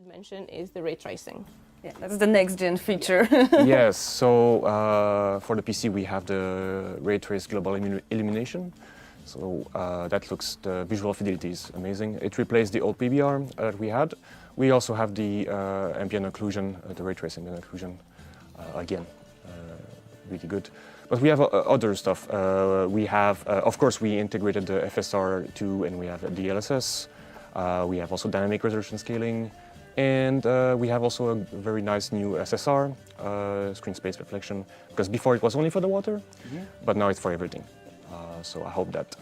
mention is the ray tracing. Yeah, that's the next gen feature. Yes, so for the PC we have the ray trace global illumination. So the visual fidelity is amazing. It replaced the old PBR that we had. We also have the ambient occlusion, the ray tracing and occlusion again, really good. But we have other stuff. We have, of course, we integrated the FSR2 and we have the DLSS. We have also dynamic resolution scaling. And we have also a very nice new SSR, screen space reflection, because before it was only for the water, but now it's for everything. So I hope that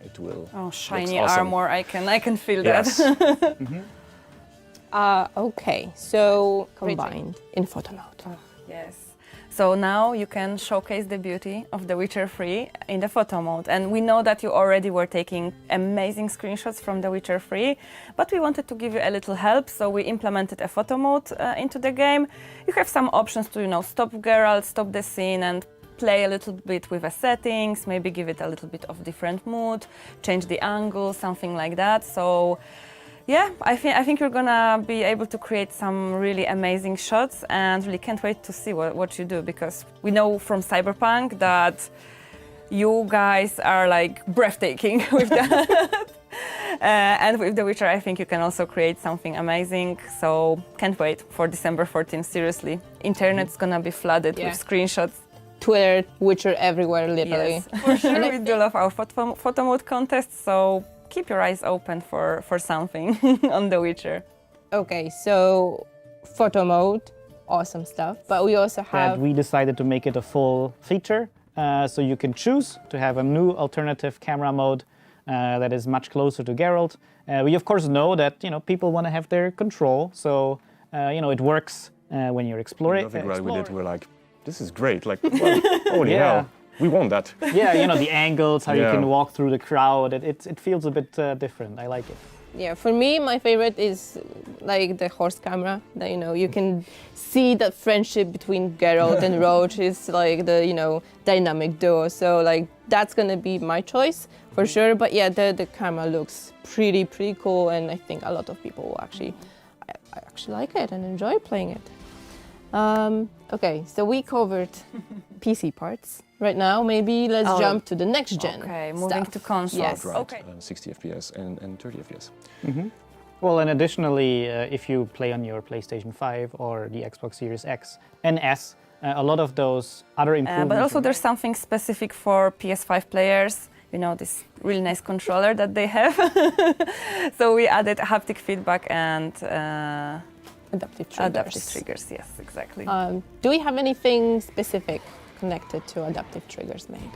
it will. Oh, shiny awesome. armor! I can feel yes. that. Okay, so combined in photo mode. Oh, yes. So now you can showcase the beauty of The Witcher 3 in the photo mode. And we know that you already were taking amazing screenshots from The Witcher 3, but we wanted to give you a little help, so we implemented a photo mode into the game. You have some options to, stop Geralt, stop the scene, and play a little bit with the settings, maybe give it a little bit of different mood, change the angle, something like that. So yeah, I think you're gonna be able to create some really amazing shots, and really can't wait to see what you do, because we know from Cyberpunk that you guys are like breathtaking with that. And with The Witcher, I think you can also create something amazing. So can't wait for December 14th, seriously. Internet's gonna be flooded with screenshots. Twitter, Witcher everywhere, literally. Yes, for sure. We do love our photo mode contests, so keep your eyes open for something on The Witcher. Okay, so photo mode, awesome stuff. But we also have... we decided to make it a full feature, so you can choose to have a new alternative camera mode that is much closer to Geralt. We of course know that people want to have their control, so it works when you're exploring. We're like, this is great, like, well, holy hell, we want that. Yeah, the angles, how you can walk through the crowd, it feels a bit different. I like it. Yeah, for me, my favorite is like the horse camera. That you can see that friendship between Geralt and Roach is like the dynamic duo. So like that's gonna be my choice for sure. But yeah, the camera looks pretty cool, and I think a lot of people will actually like it and enjoy playing it. Okay, so we covered PC parts. Right now, maybe let's jump to the next gen. Okay, moving to consoles. Yes. Right, okay. 60 FPS and 30 FPS. Mm-hmm. Well, and additionally, if you play on your PlayStation 5 or the Xbox Series X and S, a lot of those other improvements. But also there's something specific for PS5 players. This really nice controller that they have. So we added haptic feedback and adaptive triggers. Adaptive triggers, yes, exactly. Do we have anything specific connected to adaptive triggers maybe?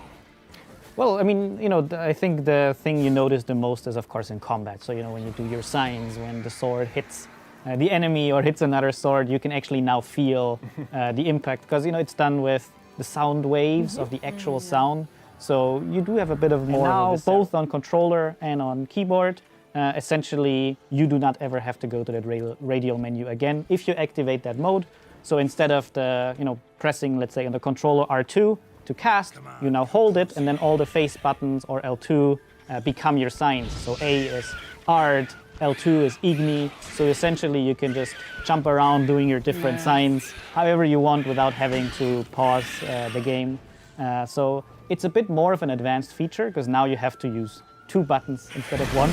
Well, I mean, I think the thing you notice the most is, of course, in combat. So, when you do your signs, when the sword hits the enemy or hits another sword, you can actually now feel the impact, because, it's done with the sound waves of the actual sound. So you do have a bit of more of both on controller and on keyboard. Essentially, you do not ever have to go to that radial menu again if you activate that mode. So instead of pressing, let's say, on the controller R2 to cast, you now hold it, and then all the face buttons or L2 become your signs. So A is Art, L2 is Igni. So essentially, you can just jump around doing your different signs however you want without having to pause the game. So it's a bit more of an advanced feature, because now you have to use 2 buttons instead of 1,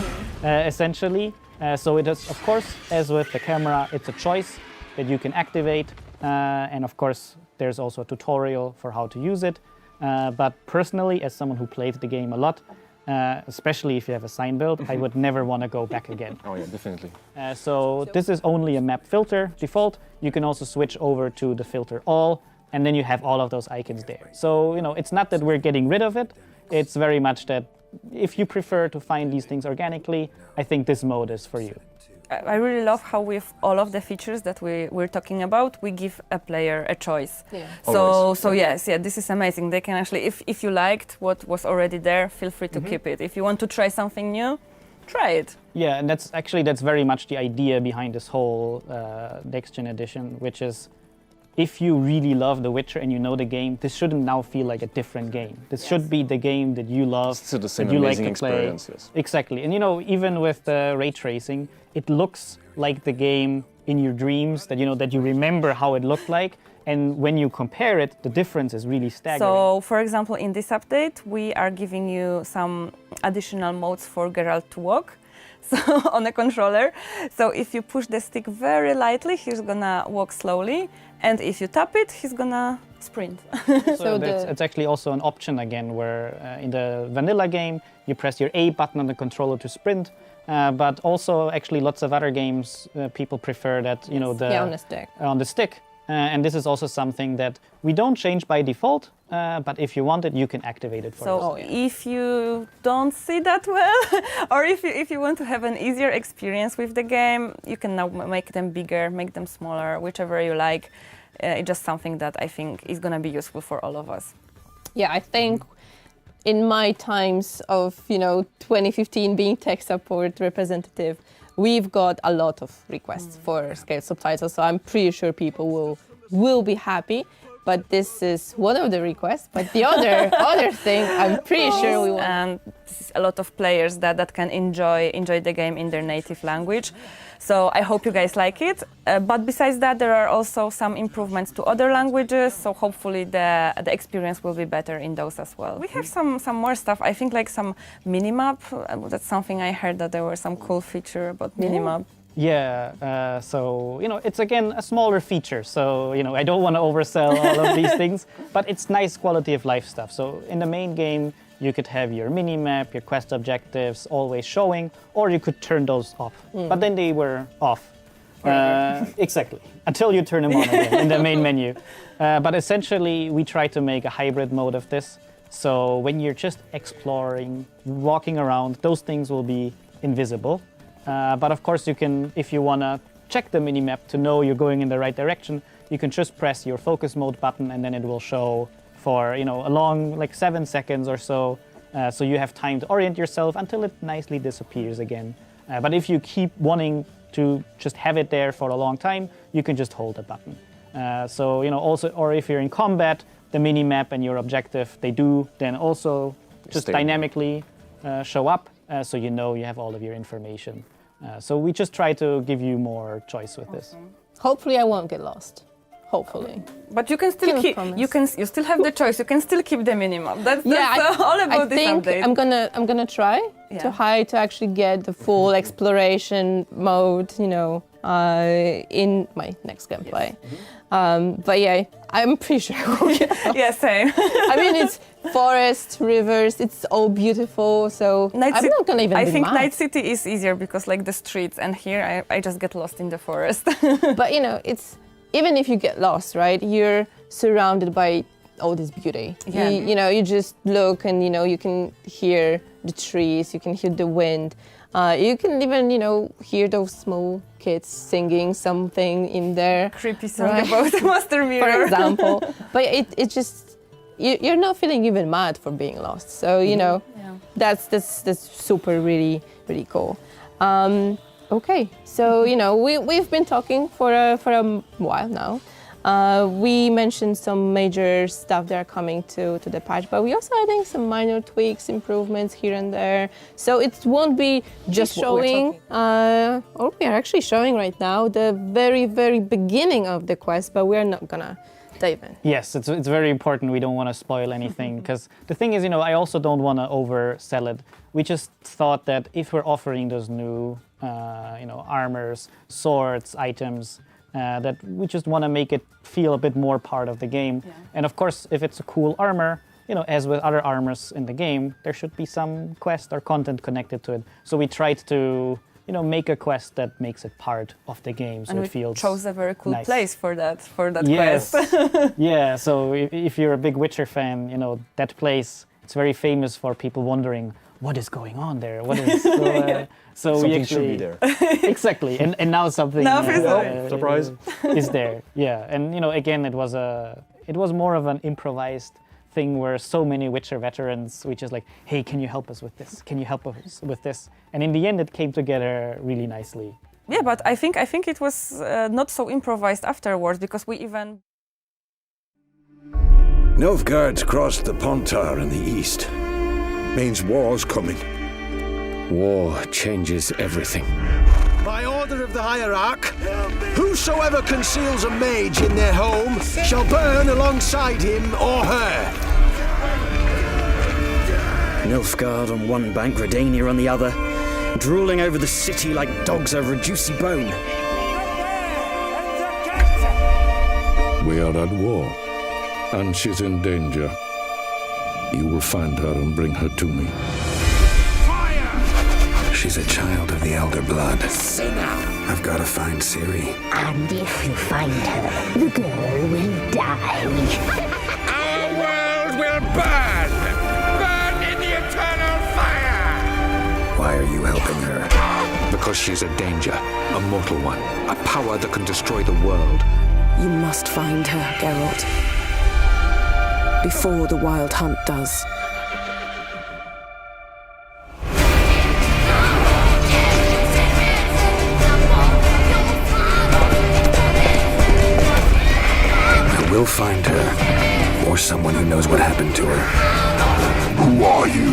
essentially. So it is, of course, as with the camera, it's a choice that you can activate. And of course, there's also a tutorial for how to use it. But personally, as someone who played the game a lot, especially if you have a sign build, I would never want to go back again. Oh yeah, definitely. So this is only a map filter default. You can also switch over to the filter all, and then you have all of those icons there. So, it's not that we're getting rid of it. It's very much that if you prefer to find these things organically, I think this mode is for you. I really love how with all of the features that we're talking about, we give a player a choice. Yeah. So yes, this is amazing. They can actually, if you liked what was already there, feel free to keep it. If you want to try something new, try it. Yeah, and that's very much the idea behind this whole next gen edition, which is if you really love The Witcher and you know the game, this shouldn't now feel like a different game. This should be the game that you love, Still the same that you like amazing to play. experience, yes. Exactly. And even with the ray tracing, it looks like the game in your dreams, that that you remember how it looked like. And when you compare it, the difference is really staggering. So, for example, in this update, we are giving you some additional modes for Geralt to walk. So on a controller. So if you push the stick very lightly, he's gonna walk slowly, and if you tap it, he's gonna sprint. So it's actually also an option again, where in the vanilla game you press your A button on the controller to sprint, but also actually lots of other games people prefer that on the stick. On the stick. And this is also something that we don't change by default, but if you want it, you can activate it for So yourself. if you don't see that well, or if you want to have an easier experience with the game, you can now make them bigger, make them smaller, whichever you like. It's just something that I think is going to be useful for all of us. Yeah, I think in my times of 2015 being tech support representative, we've got a lot of requests for scaled subtitles, so I'm pretty sure people will be happy. But this is one of the requests. But the other thing, I'm pretty sure we want. And a lot of players that can enjoy the game in their native language. So I hope you guys like it. But besides that, there are also some improvements to other languages. So hopefully the experience will be better in those as well. We have some more stuff. I think like some minimap. That's something I heard, that there were some cool feature about minimap. Yeah, so it's again a smaller feature. So I don't want to oversell all of these things, but it's nice quality of life stuff. So in the main game, you could have your mini-map, your quest objectives always showing, or you could turn those off. But then they were off. Exactly, until you turn them on again in the main menu. But essentially, we try to make a hybrid mode of this. So when you're just exploring, walking around, those things will be invisible. But of course, you can, if you want to check the minimap to know you're going in the right direction, you can just press your focus mode button, and then it will show for a long, like 7 seconds or so. So you have time to orient yourself until it nicely disappears again. But if you keep wanting to just have it there for a long time, you can just hold the button. So also, or if you're in combat, the minimap and your objective, they do then also just dynamically show up, so you have all of your information. So we just try to give you more choice with this. Hopefully I won't get lost. Hopefully. But you can still keep. You still have the choice. You can still keep the minimap. That's all about this update. I'm gonna try to actually get the full exploration mode, in my next gameplay. Yes. But yeah, I'm pretty sure I will get lost. Yeah, same. I mean, it's forest, rivers, it's all beautiful, so I'm not gonna even I think mad. Night City is easier because like the streets, and here I just get lost in the forest. But it's, even if you get lost, right, you're surrounded by all this beauty. Yeah. You just look and, you can hear the trees, you can hear the wind. You can even, hear those small kids singing something in there. Creepy song about the Master Mirror. For example. But it just, you're not feeling even mad for being lost. So, that's super, really, really cool. Okay, so we've been talking for a while now. We mentioned some major stuff that are coming to the patch, but we also adding some minor tweaks, improvements here and there. So it won't be just showing, or we are actually showing right now the very, very beginning of the quest, but we're not gonna dive in. Yes, it's very important. We don't want to spoil anything, because the thing is, I also don't want to oversell it. We just thought that if we're offering those new armors, swords, items, that we just want to make it feel a bit more part of the game. Yeah. And of course, if it's a cool armor, as with other armors in the game, there should be some quest or content connected to it. So we tried to, make a quest that makes it part of the game, so and it feels chose a very cool nice. Place for that yes. quest. Yeah. So if you're a big Witcher fan, that place, it's very famous for people wondering what is going on there. What is so something we actually should be there. Exactly, and now something surprise is there. Yeah, and again, it was more of an improvised thing where so many Witcher veterans, we just like, hey, can you help us with this? Can you help us with this? And in the end, it came together really nicely. Yeah, but I think it was not so improvised afterwards, because we even Nilfgaard's crossed the Pontar in the east. Means war's coming. War changes everything. By order of the Hierarch, whosoever conceals a mage in their home shall burn alongside him or her. Nilfgaard on one bank, Redania on the other, drooling over the city like dogs over a juicy bone. We are at war, and she's in danger. You will find her and bring her to me. She's a child of the Elder Blood. Say now. I've got to find Ciri. And if you find her, the girl will die. Our world will burn! Burn in the eternal fire! Why are you helping her? Because she's a danger, a mortal one, a power that can destroy the world. You must find her, Geralt. Before the Wild Hunt does. We'll find her, or someone who knows what happened to her. Who are you?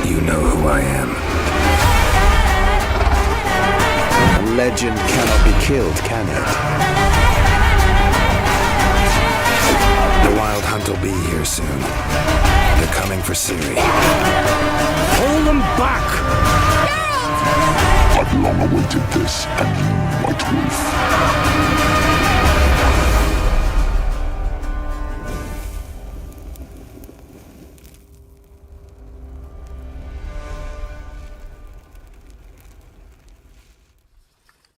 You know who I am. A legend cannot be killed, can it? The Wild Hunt will be here soon. They're coming for Ciri. Hold them back! I've long awaited this, and you, White Wolf,